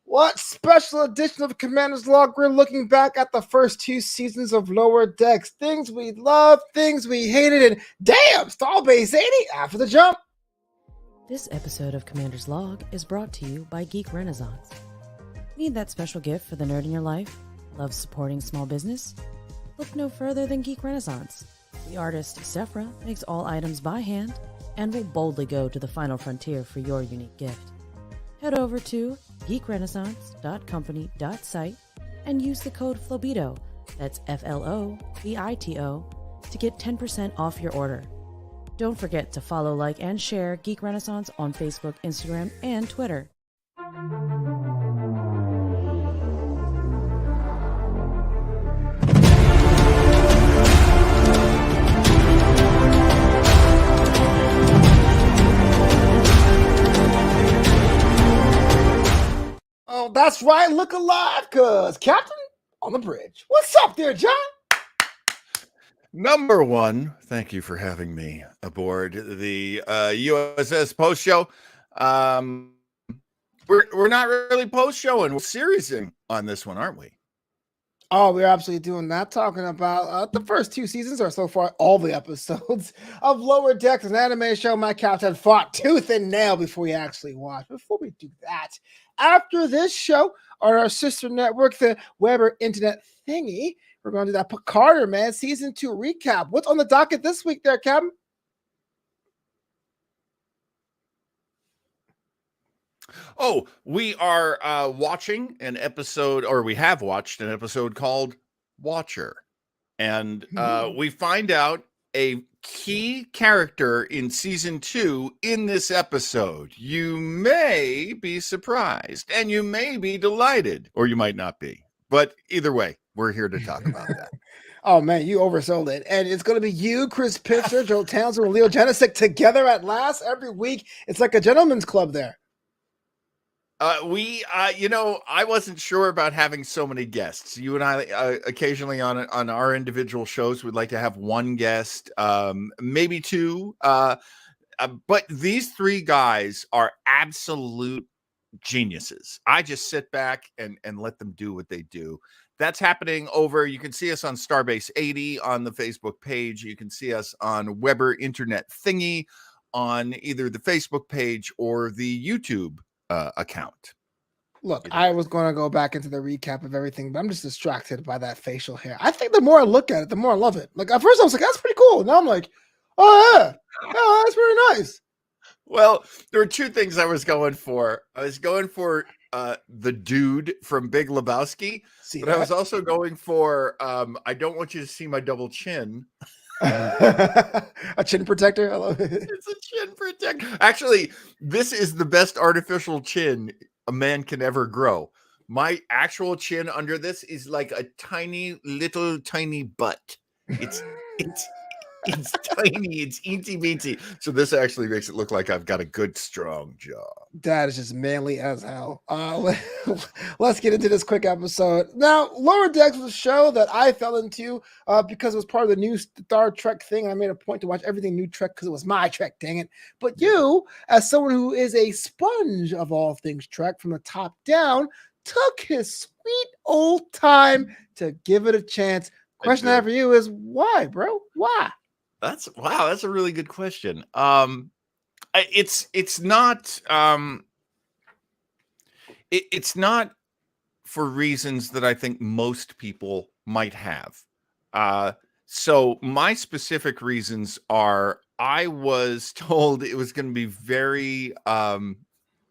What special edition of Commander's Log? We're looking back at the first two seasons of Lower Decks. Things we loved, things we hated, and damn, Starbase 80 after the jump. This episode of Commander's Log is brought to you by Geek Renaissance. Need that special gift for the nerd in your life? Love supporting small business? Look no further than Geek Renaissance. The artist Sephra makes all items by hand and will boldly go to the final frontier for your unique gift. Head over to geekrenaissance.company.site and use the code FLOBITO, that's FLOBITO, to get 10% off your order. Don't forget to follow, like, and share Geek Renaissance on Facebook, Instagram, and Twitter. Oh, that's right, look alive, cuz Captain on the bridge. What's up there, John? Number one, thank you for having me aboard the USS Post Show. We're not really post showing, we're seriesing on this one, aren't we? Oh, we're absolutely doing that. Talking about the first two seasons, or so far, all the episodes of Lower Decks, an anime show my captain fought tooth and nail before we actually watched. Before we do that, after this show on our sister network, the Weber Internet Thingy, we're going to do that Picarder, man, season 2 recap. What's on the docket this week there, Captain? Oh, we are watching an episode, or we have watched an episode called Watcher. And we find out a key character in season 2 in this episode. You may be surprised and you may be delighted, or you might not be. But either way, we're here to talk about that. Oh, man, you oversold it. And it's going to be you, Chris Pitzer, Joe Townsend, and Leo Janisic together at last every week. It's like a gentleman's club there. I wasn't sure about having so many guests. You and I, occasionally on our individual shows, would like to have one guest, maybe two. But these three guys are absolute geniuses. I just sit back and let them do what they do. That's happening over. You can see us on Starbase 80 on the Facebook page. You can see us on Weber Internet Thingy on either the Facebook page or the YouTube account. Look, I was going to go back into the recap of everything, but I'm just distracted by that facial hair. I think the more I look at it, the more I love it. Like, at first I was like, that's pretty cool. Now I'm like, oh yeah, that's very nice. Well, there were two things I was going for. I was going for the dude from Big Lebowski, I was also going for I don't want you to see my double chin. A chin protector. I love it. It's a chin protector. Actually, this is the best artificial chin a man can ever grow. My actual chin under this is like a tiny butt. It's tiny. It's eensy beensy. So this actually makes it look like I've got a good strong jaw. That is just manly as hell. Let's get into this quick episode. Now, Lower Decks was a show that I fell into because it was part of the new Star Trek thing. I made a point to watch everything new Trek because it was my Trek, dang it. But you, as someone who is a sponge of all things Trek from the top down, took his sweet old time to give it a chance. Question I have for you is why, bro? Why? That's a really good question. It's not it's not for reasons that I think most people might have. So my specific reasons are I was told it was going to be very oh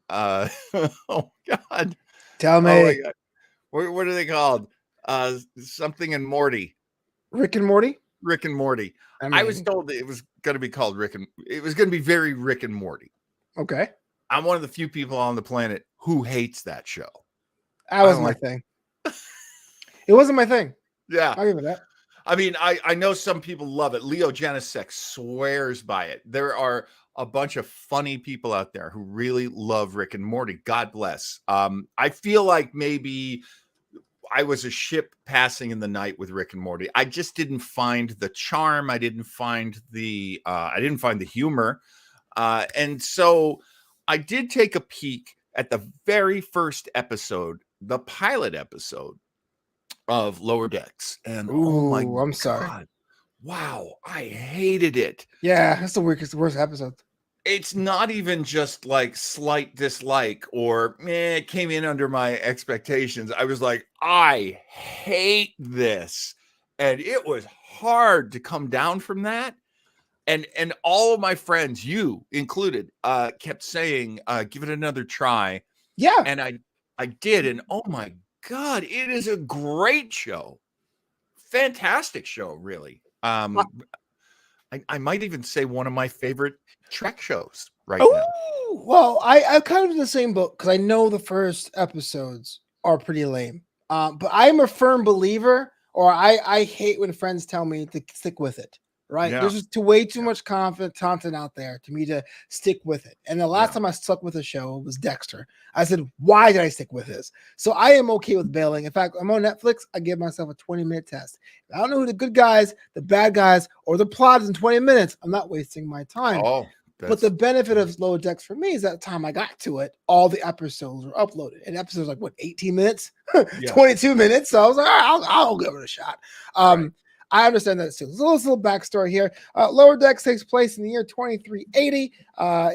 God. Tell me. Oh my God. What are they called? Something and Morty. Rick and Morty? Rick and Morty. I was told that it was going to be called it was going to be very Rick and Morty. Okay. I'm one of the few people on the planet who hates that show. That wasn't my thing. It wasn't my thing. Yeah. I'll give it that. I mean, I know some people love it. Leo Janisic swears by it. There are a bunch of funny people out there who really love Rick and Morty. God bless. I feel like maybe I was a ship passing in the night with Rick and Morty. I just didn't find the charm. I didn't find the humor. And so I did take a peek at the very first episode, the pilot episode of Lower Decks, and oh my Ooh, I'm sorry. God, wow, I hated it. Yeah, that's the worst episode. It's not even just like slight dislike or it came in under my expectations. I was like, I hate this. And it was hard to come down from that. And all of my friends, you included, kept saying, give it another try. Yeah. And I did. And oh my God, it is a great show. Fantastic show, really. I might even say one of my favorite Trek shows right now. Well, I kind of in the same boat because I know the first episodes are pretty lame. But I'm a firm believer, or I hate when friends tell me to stick with it. Right? Yeah. There's just way too much content out there to me to stick with it. And the last time I stuck with a show was Dexter. I said, why did I stick with this? So I am okay with bailing. In fact, I'm on Netflix. I give myself a 20-minute test. If I don't know who the good guys, the bad guys, or the plot is in 20 minutes, I'm not wasting my time. But the benefit of Lower Decks for me is that time I got to it, all the episodes were uploaded. And episodes like 18 minutes, 22 minutes. So I was like, all right, I'll give it a shot. Right. I understand that too. There's a little backstory here. Lower Decks takes place in the year 2380.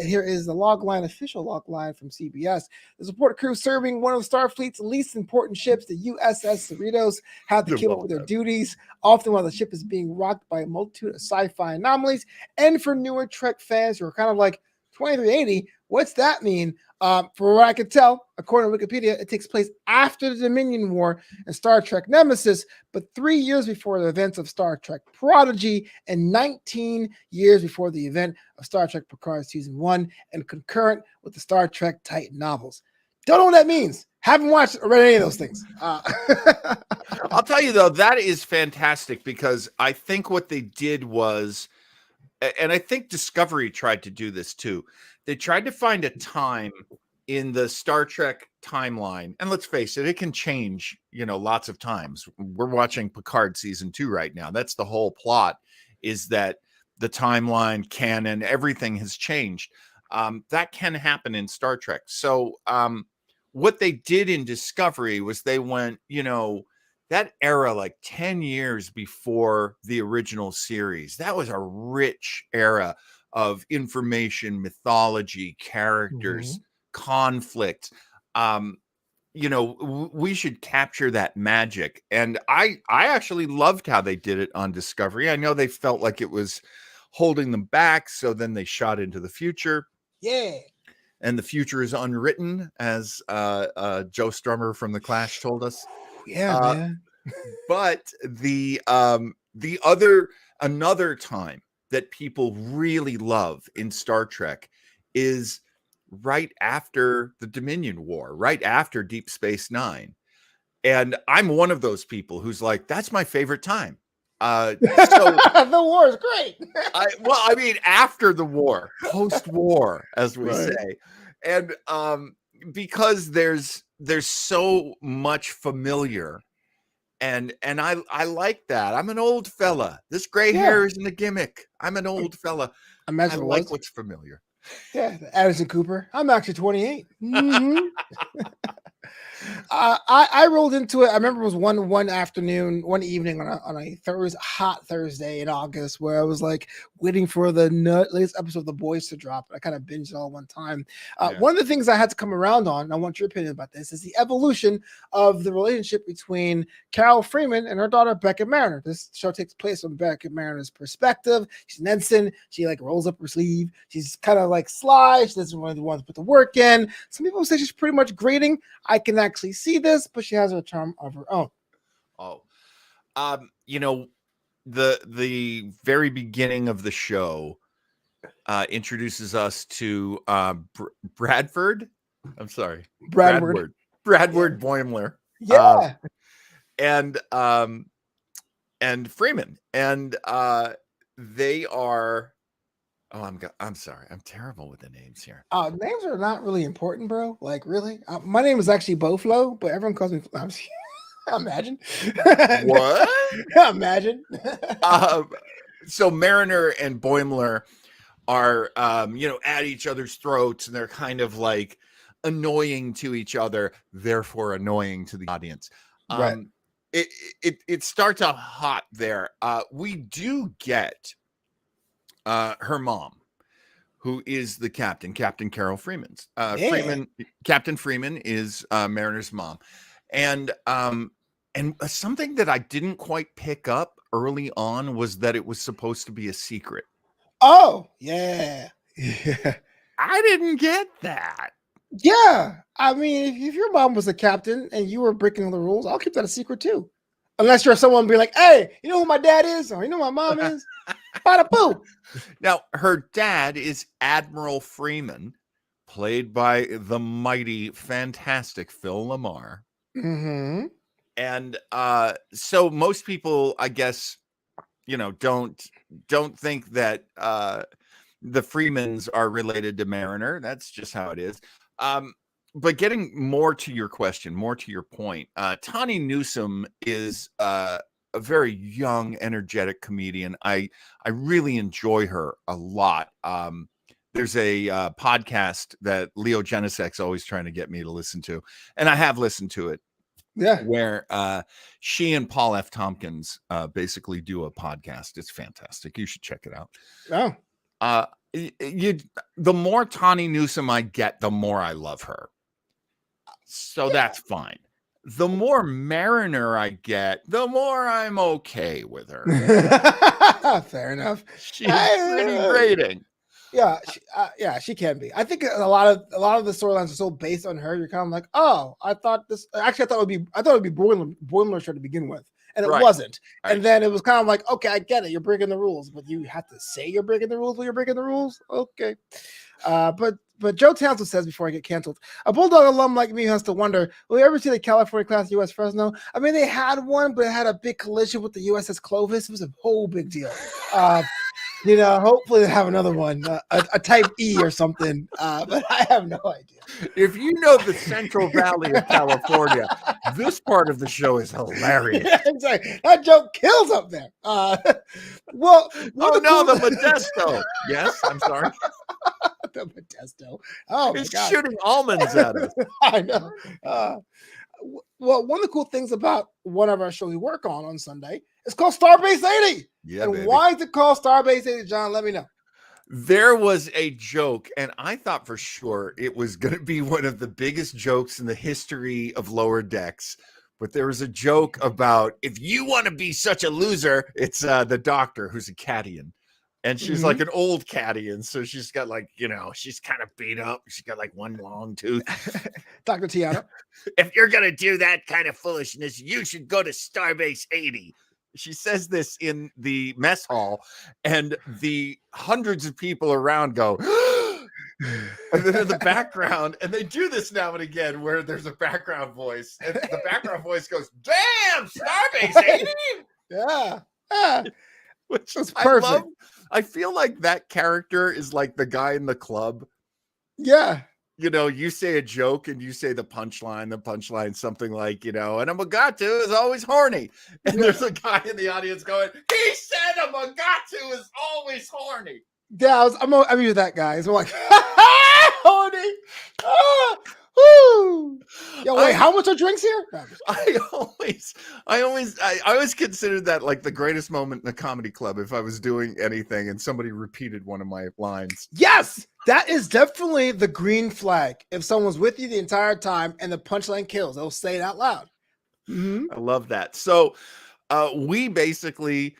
Here is the official log line from CBS. The support crew serving one of Starfleet's least important ships, the USS Cerritos, have to keep up with their duties, often while the ship is being rocked by a multitude of sci-fi anomalies. And for newer Trek fans who are kind of like, 2380, what's that mean? For what I could tell, according to Wikipedia, it takes place after the Dominion War and Star Trek Nemesis, but 3 years before the events of Star Trek Prodigy and 19 years before the event of Star Trek Picard Season 1 and concurrent with the Star Trek Titan novels. Don't know what that means. Haven't watched or read any of those things. I'll tell you, though, that is fantastic because I think what they did was, and I think Discovery tried to do this too. They tried to find a time in the Star Trek timeline. And let's face it, it can change, lots of times. We're watching Picard season 2 right now. That's the whole plot, is that the timeline, canon, everything has changed. That can happen in Star Trek. So what they did in Discovery was they went, that era, like 10 years before the original series, that was a rich era of information, mythology, characters, conflict. We should capture that magic. And I actually loved how they did it on Discovery. I know they felt like it was holding them back, so then they shot into the future. Yeah. And the future is unwritten, as Joe Strummer from The Clash told us. Yeah, man. But another time that people really love in Star Trek is right after the Dominion War, right after Deep Space Nine. And I'm one of those people who's like, that's my favorite time. So the war is great. I mean, after the war, post-war, as we say. And because there's so much familiar. And I like that. I'm an old fella. This gray hair isn't a gimmick. I'm an old fella. I like what's familiar. Yeah, Addison Cooper. I'm actually 28. Mm-hmm. I rolled into it. I remember it was one evening on a hot Thursday in August, where I was like waiting for the latest episode of The Boys to drop. I kind of binged it all one time. One of the things I had to come around on, and I want your opinion about this, is the evolution of the relationship between Carol Freeman and her daughter Beckett Mariner. This show takes place from Beckett Mariner's perspective. She's an ensign. She like rolls up her sleeve. She's kind of like sly. She doesn't want to put the work in. Some people say she's pretty much grating. I can actually see this, but she has a charm of her own. The very beginning of the show introduces us to Bradford. I'm sorry, Bradward Boimler. Yeah, and Freeman, and they are. Oh, I'm sorry. I'm terrible with the names here. Names are not really important, bro. Like, really? My name is actually Boflo, but everyone calls me. Imagine. What? Imagine. So Mariner and Boimler are, at each other's throats, and they're kind of like annoying to each other, therefore annoying to the audience. Right. It starts out hot there. We do get her mom, who is the captain, Captain Carol Freemans. Yeah. Captain Freeman is Mariner's mom, and something that I didn't quite pick up early on was that it was supposed to be a secret. Oh, yeah. Yeah. I didn't get that. Yeah. I mean, if your mom was a captain and you were breaking the rules, I'll keep that a secret too. Unless you're someone be like, hey, you know who my dad is? Or you know who my mom is? Bada boo. Now, her dad is Admiral Freeman, played by the mighty, fantastic Phil Lamar. Mm-hmm. And so most people, I guess, don't think that the Freemans are related to Mariner. That's just how it is. But getting more to your question, more to your point, Tawny Newsome is a very young, energetic comedian. I really enjoy her a lot. There's a podcast that Leo Genesek's always trying to get me to listen to, and I have listened to it. Yeah. Where she and Paul F. Tompkins basically do a podcast. It's fantastic. You should check it out. Oh. The more Tawny Newsome I get, the more I love her. So that's fine. The more Mariner I get, the more I'm okay with her. Fair enough. She's pretty grating. Yeah, she can be. I think a lot of the storylines are so based on her. You're kind of like, oh, I thought it would be Boimler to begin with, and it wasn't. Right. And then it was kind of like, okay, I get it. You're breaking the rules, but you have to say you're breaking the rules when you're breaking the rules. Okay. But Joe Townsend says before I get canceled, a Bulldog alum like me has to wonder, will you ever see the California class U.S. Fresno? I mean, they had one, but it had a big collision with the USS Clovis. It was a whole big deal. Hopefully they have another one, a Type E or something. But I have no idea. If you know the Central Valley of California, this part of the show is hilarious. Yeah, exactly. That joke kills up there. The Modesto. Yes, I'm sorry. The Modesto. Oh, it's shooting almonds at us. I know. Well, one of the cool things about one of our shows we work on Sunday is called Starbase 80. Yeah, and baby. Why is it called Starbase 80, John? Let me know. There was a joke, and I thought for sure it was going to be one of the biggest jokes in the history of Lower Decks. But there was a joke about, if you want to be such a loser, it's the doctor who's a Cadian. And she's like an old Cadian. So she's got she's kind of beat up. She's got like one long tooth. Dr. Tiana. If you're going to do that kind of foolishness, you should go to Starbase 80. She says this in the mess hall, and the hundreds of people around go, and then in the background, and they do this now and again where there's a background voice, and the background voice goes, damn, Starbase 80? Yeah. Which is perfect. I feel like that character is like the guy in the club. Yeah. You say a joke and you say the punchline, something like, and a Mugatu is always horny. And there's a guy in the audience going, he said a Mugatu is always horny. Yeah, I'm with that guy. So I'm like, horny. Woo. Yo, wait, how much are drinks here? I always considered that like the greatest moment in a comedy club if I was doing anything and somebody repeated one of my lines. Yes, that is definitely the green flag. If someone's with you the entire time and the punchline kills, they'll say it out loud. Mm-hmm. I love that. So we basically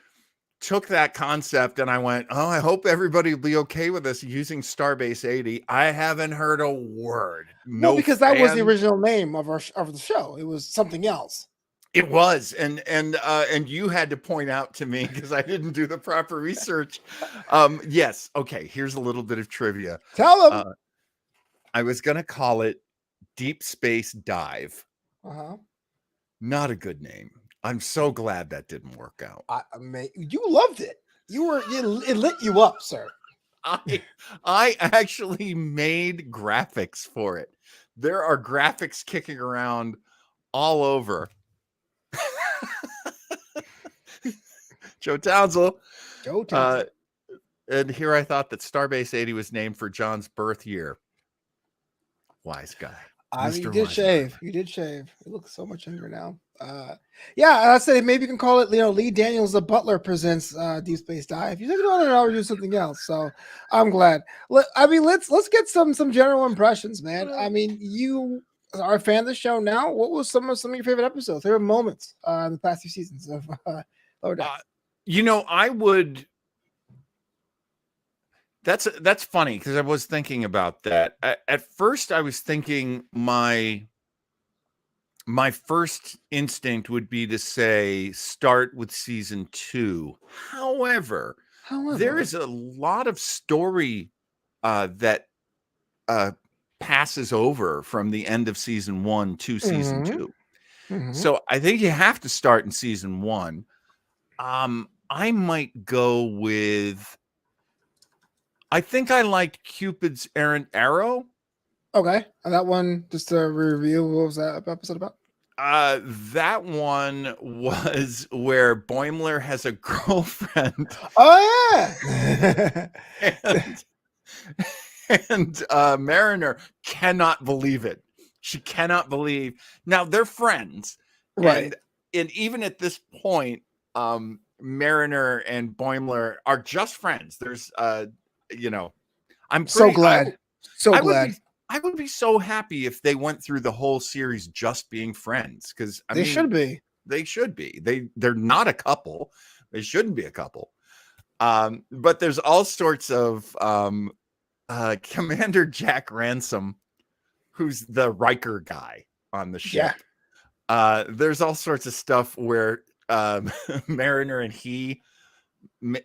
took that concept and I went, oh, I hope everybody will be okay with us using Starbase 80. I haven't heard a word. No, because that was the original name of the show. It was something else. It was, and you had to point out to me because I didn't do the proper research. Yes, okay. Here's a little bit of trivia. Tell them. I was gonna call it Deep Space Dive. Not a good name. I'm so glad that didn't work out. You loved it. It lit you up, sir. I actually made graphics for it. There are graphics kicking around all over. Joe Townsend. And here I thought that Starbase 80 was named for John's birth year. Wise guy. I mean, Mr. you did Wise shave. guy. You did shave. You look so much younger now. Yeah, I said maybe you can call it, Lee Daniels, the Butler presents Deep Space Dive. You think you want to know or do something else? So I'm glad. Let's get some general impressions, man. I mean, you are a fan of the show now. What was some of your favorite episodes, favorite moments in the past few seasons of Lower Decks? I would. That's funny because I was thinking about that. At first, I was thinking my first instinct would be to say start with season 2. However, there is a lot of story that passes over from the end of season 1 to season 2. So I think you have to start in season 1. I might go with. I think I liked Cupid's errant arrow. Okay, and that one, just to review, what was that episode about? That one was where Boimler has a girlfriend. Oh yeah. and Mariner cannot believe it. She cannot believe. Now they're friends, Right. And even at this point, Mariner and Boimler are just friends. There's, I'm So glad. I would be so happy if they went through the whole series just being friends, because They should be. They should be. They're not a couple. They shouldn't be a couple. But there's all sorts of Commander Jack Ransom, who's the Riker guy on the ship. Yeah. There's all sorts of stuff where Mariner and he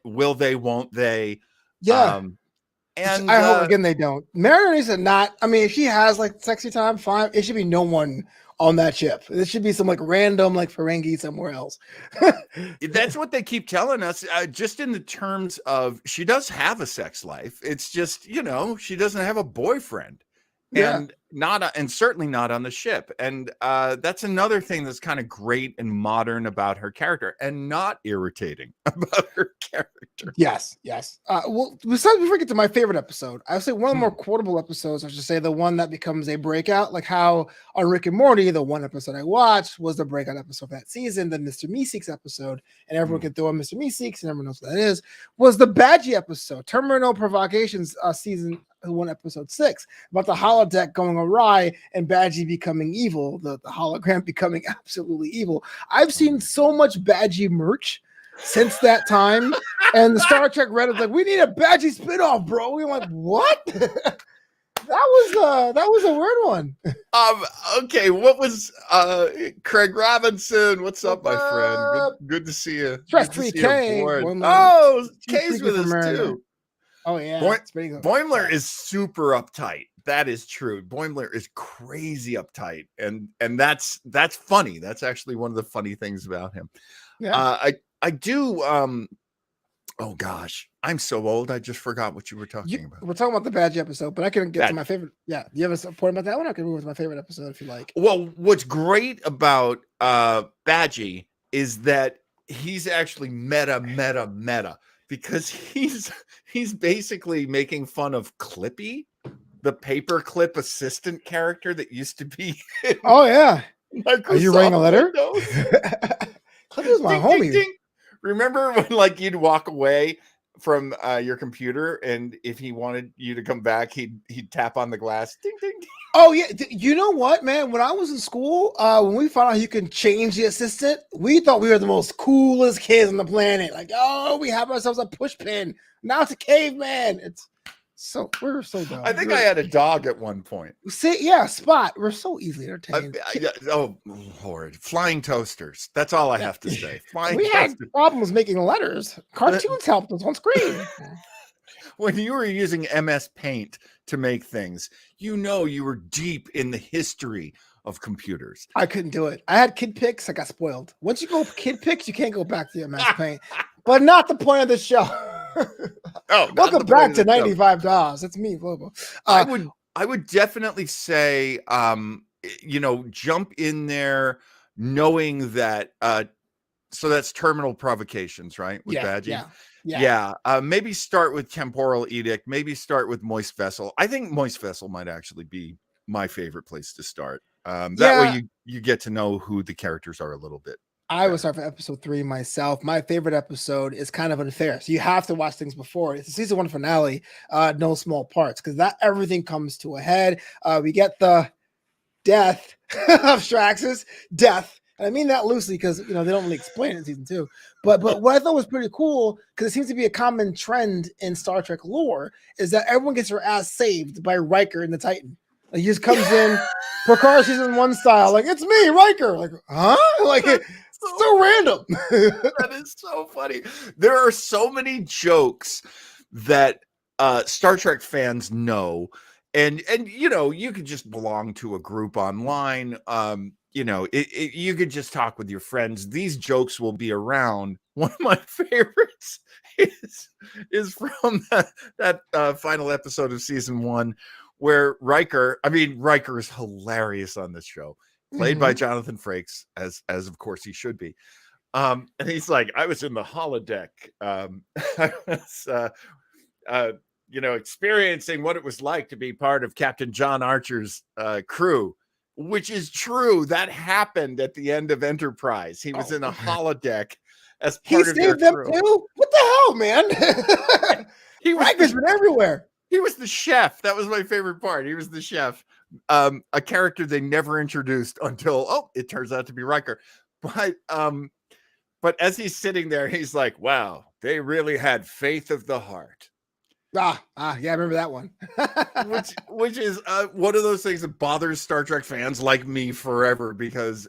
will they, won't they? Yeah. And I hope again they don't. Mariner needs to not. I mean, if she has like sexy time, fine. It should be no one on that ship. It should be some like random like Ferengi somewhere else. That's what they keep telling us. Just in the terms of, she does have a sex life. It's just, she doesn't have a boyfriend, and and certainly not on the ship. And that's another thing that's kind of great and modern about her character, and not irritating about her character. Yes. Well, before we get to my favorite episode, I would say one of the more quotable episodes, I should say the one that becomes a breakout, like how on Rick and Morty, the one episode I watched was the breakout episode of that season, the Mr. Meeseeks episode, and everyone can throw in Mr. Meeseeks, and everyone knows what that is, was the Badgie episode, Terminal Provocations season 1, episode 6, about the holodeck going awry and Badgie becoming evil, the hologram becoming absolutely evil. I've seen so much Badgie merch since that time, and the Star Trek Reddit's like, we need a Badgie spinoff, bro. We're like, what? that was a weird one. Okay, what was Craig Robinson? What's up, my friend? Good to see you. Stress-free K. Oh, K's with us too. Oh yeah, Boimler is super uptight. That is true. Boimler is crazy uptight, and that's funny. That's actually one of the funny things about him. Yeah. I do. Oh gosh, I'm so old. I just forgot what you were talking about. We're talking about the Badgie episode, but I can get to my favorite. Yeah, do you have a point about that one? I can move to my favorite episode if you like. Well, what's great about Badgie is that he's actually meta, because he's basically making fun of Clippy, the paperclip assistant character that used to be. Oh yeah. Microsoft. Are you writing a letter? Clippy was my homie. Ding, ding. Remember when you'd walk away from your computer, and if he wanted you to come back, he'd tap on the glass. Ding ding. Oh yeah, you know what, man? When I was in school, when we found out you can change the assistant, we thought we were the most coolest kids on the planet. Like, oh, we have ourselves a push pin. Now it's a caveman. We're so dumb. I think I had a dog at one point. See, yeah, Spot. We're so easily entertained. Oh, Lord. Flying toasters. That's all I have to say. We had problems making letters. Cartoons helped us on screen. When you were using MS Paint to make things, you were deep in the history of computers. I couldn't do it. I had Kid Pix. I got spoiled. Once you go Kid Pix, you can't go back to MS Paint. But not the point of the show. Welcome back to $95. That's me, Flobo. I would definitely say, jump in there knowing that. So that's Terminal Provocations, right? With Badgie. Yeah. Maybe start with Temporal Edict. Maybe start with Moist Vessel. I think Moist Vessel might actually be my favorite place to start. That Yeah. way you get to know who the characters are a little bit. I would start from episode 3 myself. My favorite episode is kind of unfair. So you have to watch things before. It's the season 1 finale, no small parts, because that everything comes to a head. We get the death of Straxus, death. And I mean that loosely because they don't really explain it in season 2. But what I thought was pretty cool, because it seems to be a common trend in Star Trek lore, is that everyone gets their ass saved by Riker and the Titan. Like, he just comes in, Picard season 1 style, like, it's me, Riker. Like, huh? Like, so random. That is so funny. There are so many jokes that Star Trek fans know, and you could just belong to a group online. You could just talk with your friends. These jokes will be around. One of my favorites is from that final episode of season 1, where Riker is hilarious on this show, played by Jonathan Frakes, as of course he should be. And he's like, I was in the holodeck. I was, experiencing what it was like to be part of Captain John Archer's crew, which is true. That happened at the end of Enterprise. He was in a holodeck as part of their saved them crew. too? What the hell, man? Riker's been everywhere. He was the chef. That was my favorite part. He was the chef. A character they never introduced until, it turns out to be Riker. But as he's sitting there, he's like, wow, they really had faith of the heart. Yeah, I remember that one. which is one of those things that bothers Star Trek fans like me forever, because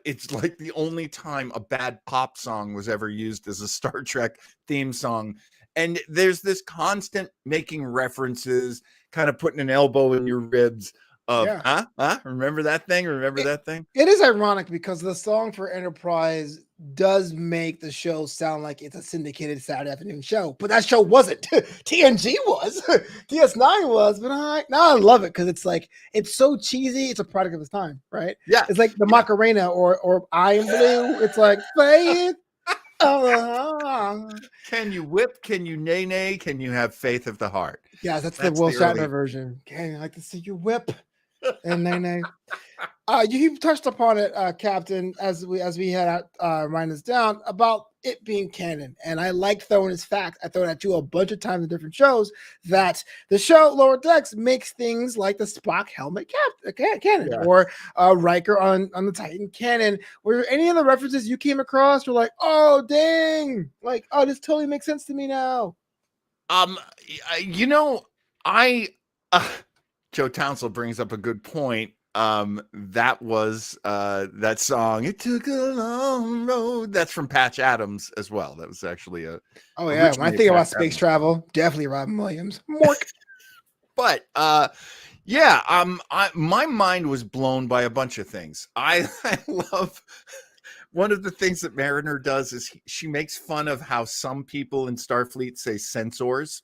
it's like the only time a bad pop song was ever used as a Star Trek theme song. And there's this constant making references, kind of putting an elbow in your ribs of, remember that thing? That thing? It is ironic because the song for Enterprise does make the show sound like it's a syndicated Saturday afternoon show, but that show wasn't. TNG was, DS9 was, but now I love it because it's like, it's so cheesy. It's a product of its time, right? Yeah. It's like the Macarena or I Am Blue. It's like, faith. Can you whip? Can you nay? Can you have faith of the heart? Yeah, that's the Will Shatner version. Okay, I like to see you whip and nay. You touched upon it, Captain, as we had write this down about it being canon, and I like throwing this fact. I throw it at you a bunch of times in different shows that the show Lower Decks makes things like the Spock helmet canon, or Riker on the Titan canon. Were there any of the references you came across? You're like, oh dang, like, oh, this totally makes sense to me now. Joe Townsend brings up a good point. That was that song, It Took a Long Road. That's from Patch Adams as well. That was actually when I think about space travel, definitely Robin Williams. Mork. But my mind was blown by a bunch of things. I love one of the things that Mariner does is she makes fun of how some people in Starfleet say sensors.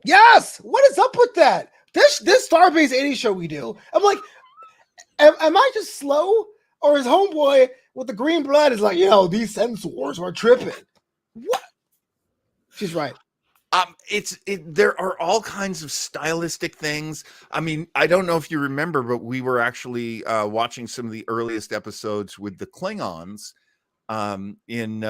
Yes, what is up with that? This Starbase 80 show we do, I'm like, am I just slow, or is homeboy with the green blood is like, these sensors are tripping? What? She's right. There are all kinds of stylistic things. I mean, I don't know if you remember, but we were actually watching some of the earliest episodes with the Klingons in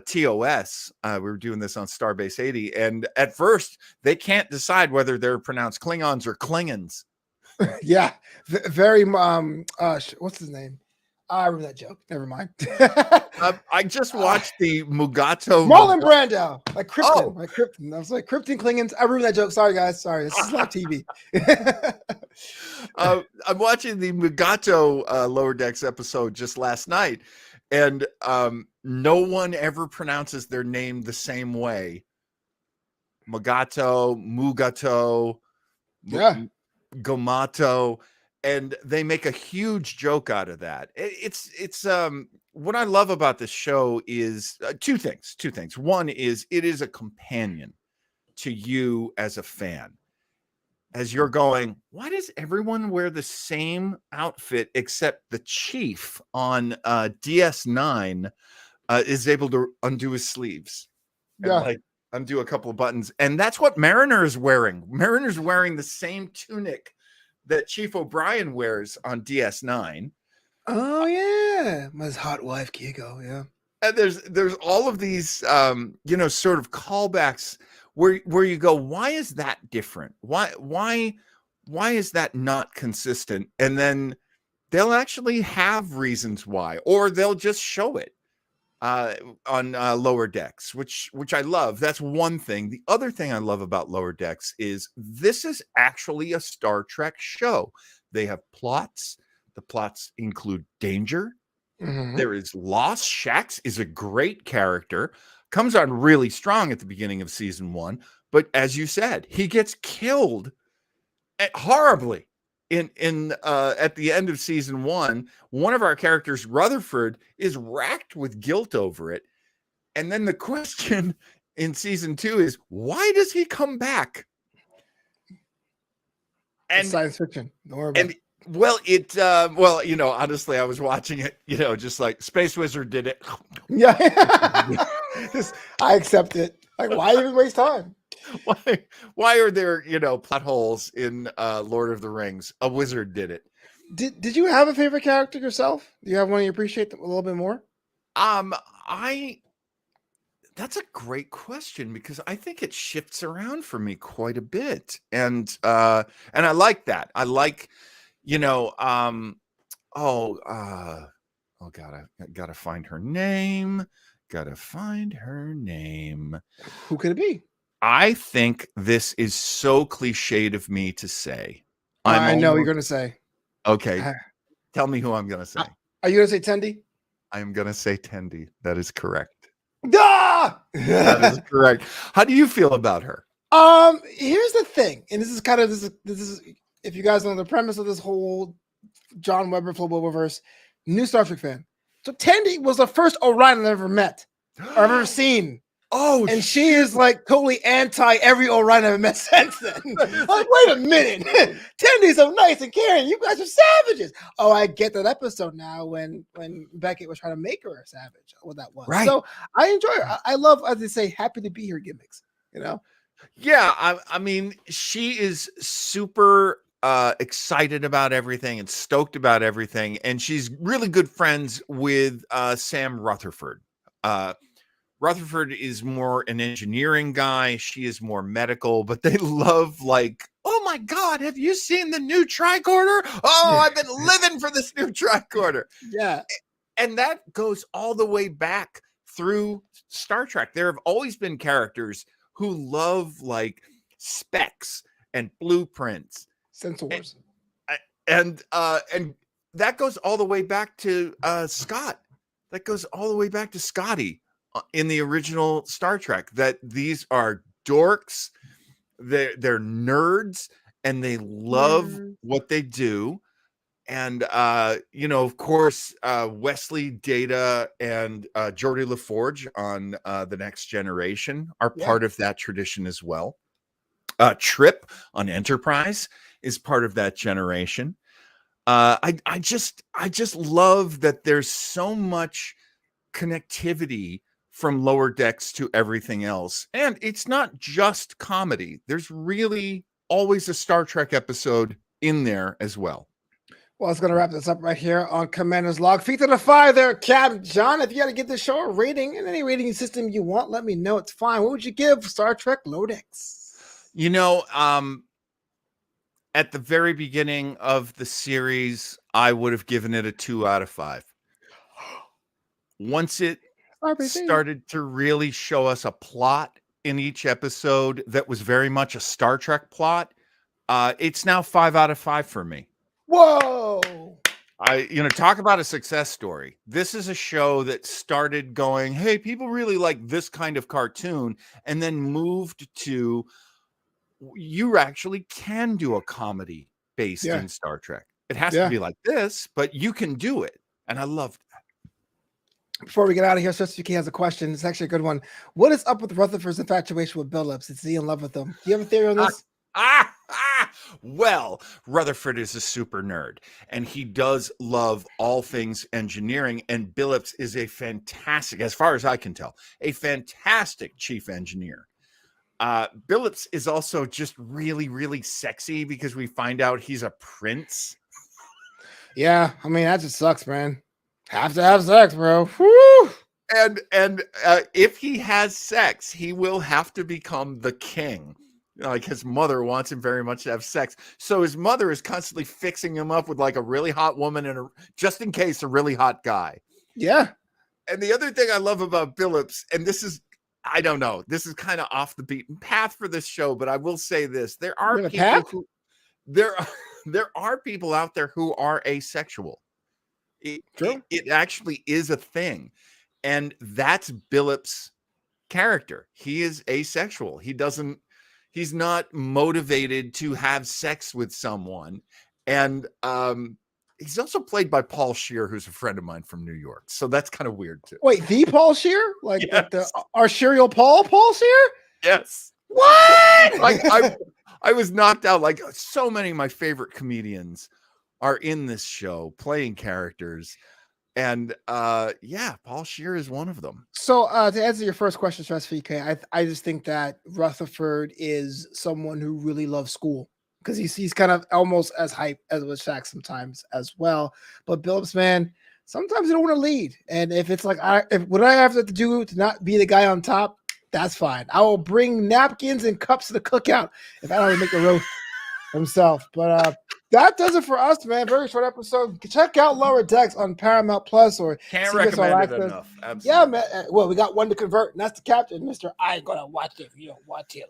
TOS. We were doing this on Starbase 80, and at first they can't decide whether they're pronounced Klingons or Klingons. Yeah, very. What's his name? I remember that joke. Never mind. I just watched the Mugato. Marlon Brando, like Krypton. Like Krypton. I was like Krypton Klingons. I remember that joke. Sorry, guys. Sorry. This is live TV. I'm watching the Mugato Lower Decks episode just last night, and no one ever pronounces their name the same way. Mugato, Gomato, and they make a huge joke out of that. It's what I love about this show is two things. One is it is a companion to you as a fan. As you're going, why does everyone wear the same outfit except the chief on DS9 is able to undo his sleeves? And undo a couple of buttons. And that's what Mariner is wearing. Mariner's wearing the same tunic that Chief O'Brien wears on DS9. Oh yeah, my hot wife Kiko. Yeah. And there's all of these sort of callbacks where you go, why is that different? Why is that not consistent? And then they'll actually have reasons why, or they'll just show it on Lower Decks, which I love. That's one thing. The other thing I love about Lower Decks is this is actually a Star Trek show. They have plots. The plots include danger. Mm-hmm. There is loss. Shax is a great character. Comes on really strong at the beginning of season 1, but as you said, he gets killed horribly in at the end of season 1. One of our characters, Rutherford, is racked with guilt over it. And then the question in season 2 is, why does he come back? And And science fiction. Don't worry about it. well, honestly, I was watching it, just like Space Wizard did it. Yeah. I accept it. Like, why even waste time? Why are there, plot holes in Lord of the Rings? A wizard did it. Did you have a favorite character yourself? Do you have one you appreciate a little bit more? That's a great question, because I think it shifts around for me quite a bit. And I like that. I like, oh God, I gotta find her name. Who could it be? I think this is so cliched of me to say. I know what you're going to say. Okay. Tell me who I'm going to say. Are you going to say Tendi? I am going to say Tendi. That is correct. Ah! That is correct. How do you feel about her? Here's the thing, and this is if you guys know the premise of this whole John Weber Flobo verse, new Star Trek fan. So Tendi was the first Orion I've ever met or I've ever seen. Oh, and she is like totally anti every Orion I've met since then. Like, wait a minute, Tendi's so nice and caring. You guys are savages. Oh, I get that episode now when Beckett was trying to make her a savage. What that was. Right. So I enjoy her. I love, as they say, happy to be here gimmicks. Yeah, I mean, she is super excited about everything and stoked about everything, and she's really good friends with Sam Rutherford. Rutherford is more an engineering guy. She is more medical, but they love, like, oh my God, have you seen the new tricorder? Oh, I've been living for this new tricorder. Yeah. And that goes all the way back through Star Trek. There have always been characters who love, like, specs and blueprints. Sensor Wars. And that goes all the way back to Scott. That goes all the way back to Scotty in the original Star Trek, that these are dorks, they're nerds, and they love what they do. And of course, Wesley, Data, and Geordi LaForge on The Next Generation are part of that tradition as well. Trip on Enterprise is part of that generation. I just love that there's so much connectivity from Lower Decks to everything else. And it's not just comedy. There's really always a Star Trek episode in there as well. Well, it's going to wrap this up right here on Commander's Log. Feet to the fire there, Cap'n John. If you got to give this show a rating in any rating system you want, let me know. It's fine. What would you give Star Trek Lower Decks? At the very beginning of the series, I would have given it a 2 out of 5. Once it started to really show us a plot in each episode that was very much a Star Trek plot, it's now 5 out of 5 for me. Whoa! Talk about a success story. This is a show that started going, hey, people really like this kind of cartoon, and then moved to, you actually can do a comedy based in Star Trek. It has to be like this, but you can do it. And I loved that. Before we get out of here, Sister UK has a question. It's actually a good one. What is up with Rutherford's infatuation with Billups? Is he in love with him? Do you have a theory on this? Well, Rutherford is a super nerd, and he does love all things engineering, and Billups is a fantastic, as far as I can tell, a fantastic chief engineer. Billups is also just really, really sexy because we find out he's a prince. Yeah, I mean that just sucks, man. Have to have sex, bro. Woo! And if he has sex, he will have to become the king. Like his mother wants him very much to have sex, so his mother is constantly fixing him up with like a really hot woman and just in case a really hot guy. Yeah. And the other thing I love about Billups, and this is, I don't know, this is kind of off the beaten path for this show, but I will say this: there are people who there are people out there who are asexual. It actually is a thing, and that's Billups' character. He is asexual. He's not motivated to have sex with someone. And he's also played by Paul Scheer, who's a friend of mine from New York. So that's kind of weird too. Wait, the Paul Scheer? Like, Yes. like the Arterial Paul Scheer? Yes. What? I was knocked out. Like so many of my favorite comedians are in this show playing characters. And yeah, Paul Scheer is one of them. So to answer your first question, Stress VK, I just think that Rutherford is someone who really loves school because he's kind of almost as hype as was Shaq sometimes as well. But Billups, man, sometimes you don't want to lead, and if it's like what I have to do to not be the guy on top, that's fine. I will bring napkins and cups to the cookout if I don't make the roast himself. But that does it for us, man. Very short episode. Check out Lower Decks on Paramount Plus or Can't CBS All recommend it Access. enough. Absolutely. Yeah, man. Well, we got one to convert, and that's the captain, Mr. I ain't gonna watch it if you don't want to.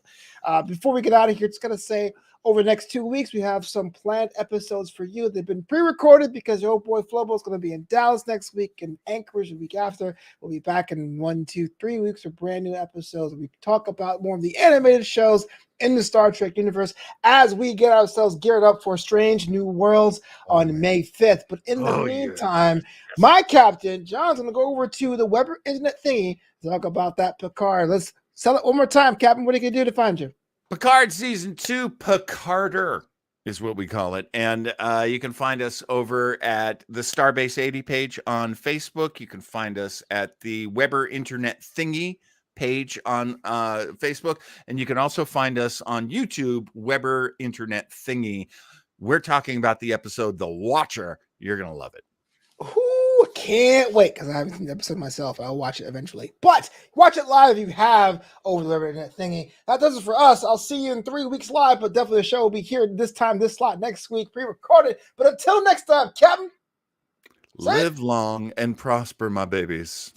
Before we get out of here, just gonna say over the next 2 weeks, we have some planned episodes for you. They've been pre-recorded because your old boy Flobo is going to be in Dallas next week and Anchorage the week after. We'll be back in 1, 2, 3 weeks for brand new episodes. We talk about more of the animated shows in the Star Trek universe as we get ourselves geared up for Strange New Worlds on May 5th. But in the meantime, my captain, John's going to go over to the Weber Internet thingy to talk about that Picard. Let's sell it one more time, Captain. What are you going to do to find you? Picard Season 2, Picarder is what we call it. And you can find us over at the Starbase 80 page on Facebook. You can find us at the Weber Internet Thingy page on Facebook. And you can also find us on YouTube, Weber Internet Thingy. We're talking about the episode The Watcher. You're going to love it. Ooh, can't wait because I haven't seen the episode myself. I'll watch it eventually. But watch it live if you have over the internet thingy. That does it for us. I'll see you in 3 weeks live, but definitely the show will be here this time, this slot next week, pre-recorded. But until next time, Captain, live long and prosper, my babies.